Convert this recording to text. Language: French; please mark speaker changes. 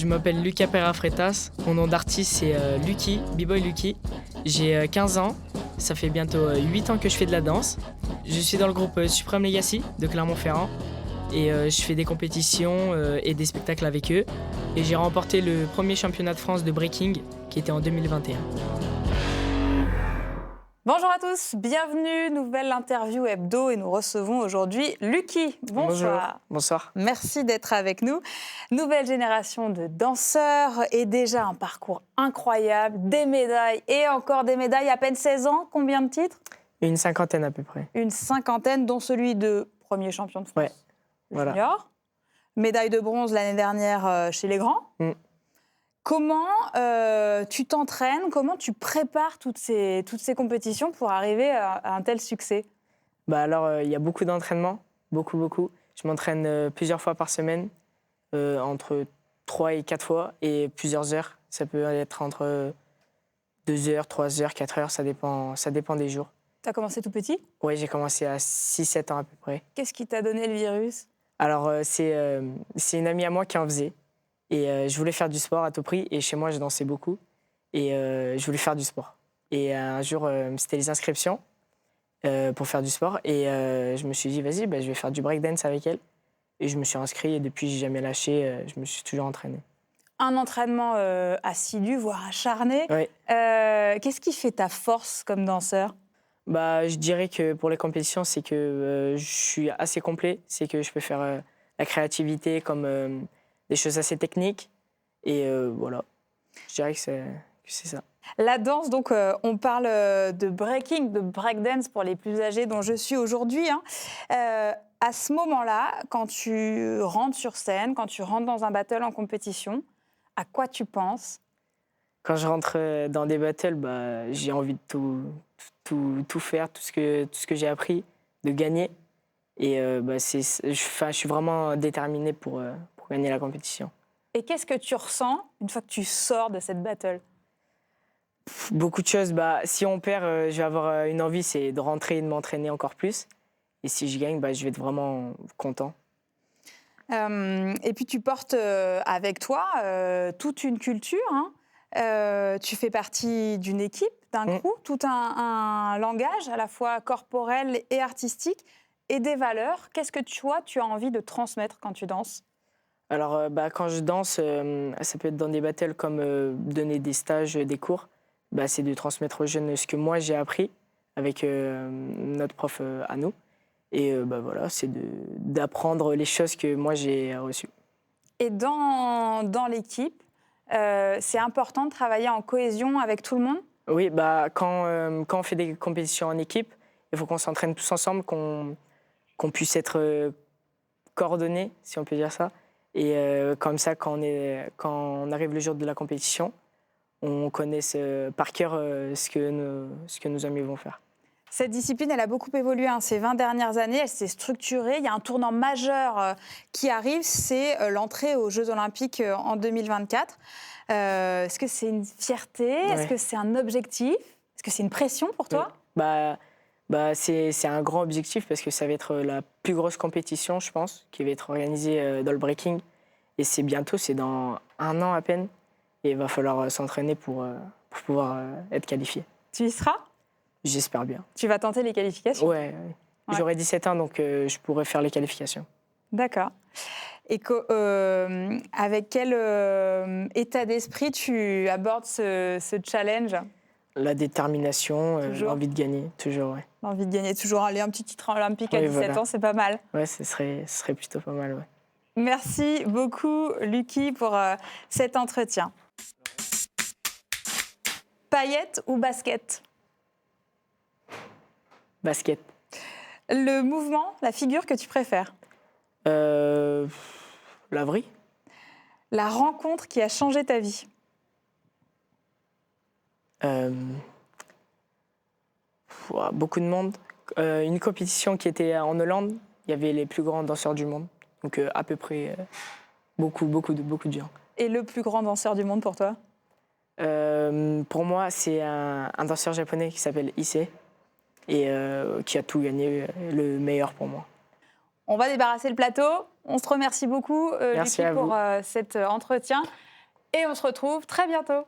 Speaker 1: Je m'appelle Lucas Pereira-Freitas. Mon nom d'artiste, c'est Lucky, B-Boy Lucky. J'ai 15 ans. Ça fait bientôt 8 ans que je fais de la danse. Je suis dans le groupe Supreme Legacy de Clermont-Ferrand. Et je fais des compétitions et des spectacles avec eux. Et j'ai remporté le premier championnat de France de breaking qui était en 2021.
Speaker 2: Bonjour à tous, bienvenue, nouvelle interview hebdo et nous recevons aujourd'hui Lucky. Bonsoir.
Speaker 1: Bonjour. Bonsoir.
Speaker 2: Merci d'être avec nous. Nouvelle génération de danseurs et déjà un parcours incroyable, des médailles et encore des médailles, à peine 16 ans, combien de titres ?
Speaker 1: Une cinquantaine à peu près.
Speaker 2: Une cinquantaine, dont celui de premier champion de France
Speaker 1: voilà.
Speaker 2: junior. Médaille de bronze l'année dernière chez les grands. Comment tu t'entraînes, comment tu prépares toutes ces compétitions pour arriver à un tel succès ?
Speaker 1: Alors, il y a beaucoup d'entraînement, beaucoup. Je m'entraîne plusieurs fois par semaine, entre 3 et 4 fois, et plusieurs heures. Ça peut être entre 2 heures, 3 heures, 4 heures, ça dépend des jours.
Speaker 2: Tu as commencé tout petit ?
Speaker 1: Oui, j'ai commencé à 6-7 ans à peu près.
Speaker 2: Qu'est-ce qui t'a donné le virus ?
Speaker 1: Alors, c'est une amie à moi qui en faisait. Et je voulais faire du sport à tout prix. Et chez moi, je dansais beaucoup. Et je voulais faire du sport. Et un jour, c'était les inscriptions pour faire du sport. Et je me suis dit, vas-y, je vais faire du breakdance avec elle. Et je me suis inscrit. Et depuis, j'ai jamais lâché. Je me suis toujours entraîné.
Speaker 2: Un entraînement assidu, voire acharné.
Speaker 1: Oui.
Speaker 2: Qu'est-ce qui fait ta force comme danseur ?
Speaker 1: Je dirais que pour les compétitions, c'est que je suis assez complet. C'est que je peux faire la créativité comme des choses assez techniques. Et voilà, je dirais que c'est ça.
Speaker 2: La danse, donc, on parle de breaking, de breakdance pour les plus âgés dont je suis aujourd'hui. À ce moment-là, quand tu rentres sur scène, quand tu rentres dans un battle en compétition, à quoi tu penses ?
Speaker 1: Quand je rentre dans des battles, j'ai envie de tout faire, tout ce que j'ai appris, de gagner. Et je suis vraiment déterminé pour gagner la compétition.
Speaker 2: Et qu'est-ce que tu ressens une fois que tu sors de cette battle ?
Speaker 1: Beaucoup de choses. Si on perd, je vais avoir une envie, c'est de rentrer et de m'entraîner encore plus. Et si je gagne, je vais être vraiment content.
Speaker 2: Et puis tu portes avec toi toute une culture. Tu fais partie d'une équipe, d'un crew, tout un langage à la fois corporel et artistique et des valeurs. Qu'est-ce que tu as envie de transmettre quand tu danses ?
Speaker 1: Alors, quand je danse, ça peut être dans des battles comme donner des stages, des cours. C'est de transmettre aux jeunes ce que moi j'ai appris avec notre prof à nous. Et voilà, c'est d'apprendre les choses que moi j'ai reçues. Et
Speaker 2: dans l'équipe, c'est important de travailler en cohésion avec tout le monde ?
Speaker 1: Oui, quand on fait des compétitions en équipe, il faut qu'on s'entraîne tous ensemble, qu'on puisse être coordonnés, si on peut dire ça. Et comme ça, quand on arrive le jour de la compétition, on connaisse par cœur ce que nos amis vont faire.
Speaker 2: Cette discipline, elle a beaucoup évolué ces 20 dernières années. Elle s'est structurée. Il y a un tournant majeur qui arrive, c'est l'entrée aux Jeux Olympiques en 2024. Est-ce que c'est une fierté ?
Speaker 1: Ouais.
Speaker 2: Est-ce que c'est un objectif ? Est-ce que c'est une pression pour toi ?
Speaker 1: C'est un grand objectif parce que ça va être la plus grosse compétition, je pense, qui va être organisée dans le breaking. Et c'est bientôt, c'est dans 1 an à peine. Et il va falloir s'entraîner pour pouvoir être qualifié.
Speaker 2: Tu y seras ?
Speaker 1: J'espère bien.
Speaker 2: Tu vas tenter les qualifications ?
Speaker 1: Ouais. J'aurai 17 ans, donc je pourrai faire les qualifications.
Speaker 2: D'accord. Et avec quel état d'esprit tu abordes ce challenge ?
Speaker 1: La détermination, l'envie de gagner, toujours, ouais.
Speaker 2: L'envie de gagner, toujours. Aller un petit titre olympique à 17 ans, c'est pas mal.
Speaker 1: Ouais, ce serait plutôt pas mal, ouais.
Speaker 2: Merci beaucoup, Lucky, pour cet entretien. Paillettes ou basket ?
Speaker 1: Basket.
Speaker 2: Le mouvement, la figure que tu préfères ?
Speaker 1: Laverie.
Speaker 2: La rencontre qui a changé ta vie ?
Speaker 1: Beaucoup de monde. Une compétition qui était en Hollande, il y avait les plus grands danseurs du monde. Donc à peu près beaucoup de gens.
Speaker 2: Et le plus grand danseur du monde pour toi ?
Speaker 1: Pour moi, c'est un danseur japonais qui s'appelle Issei et qui a tout gagné, le meilleur pour moi.
Speaker 2: On va débarrasser le plateau. On se remercie beaucoup,
Speaker 1: Merci
Speaker 2: Lucky, pour cet entretien. Et on se retrouve très bientôt.